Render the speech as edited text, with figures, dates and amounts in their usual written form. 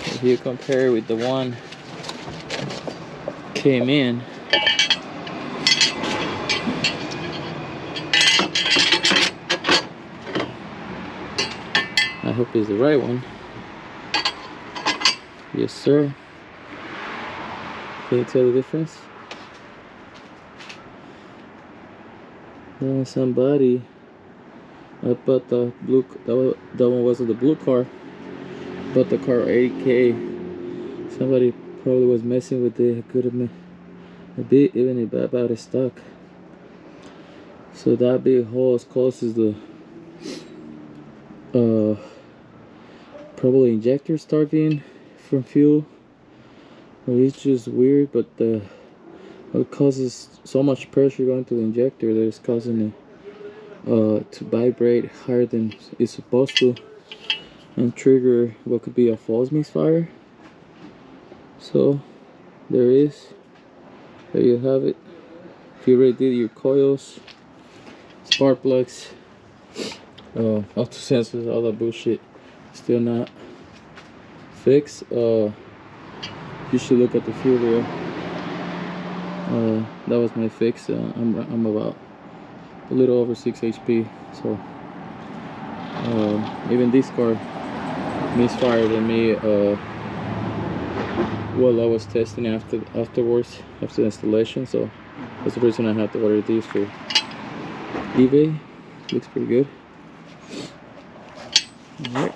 If you compare with the one came in, I hope it's the right one. Yes, sir. Can you tell the difference? Somebody, I bought the blue. That one wasn't the blue car. Bought the car 80K. Somebody probably was messing with it. It could have been a bit even about a stock. So that big hole causes the probably injector starting from fuel. Or it's just weird, but it causes so much pressure going to the injector that it's causing it to vibrate higher than it's supposed to and trigger what could be a false misfire. So there you have it. If you already did your coils, spark plugs, auto sensors, all that bullshit still not fixed, you should look at the fuel rail. That was my fix. I'm about a little over 6 HP, so even this car misfired on me while I was testing afterwards after the installation. So that's the reason I had to order these for eBay. Looks pretty good. All right.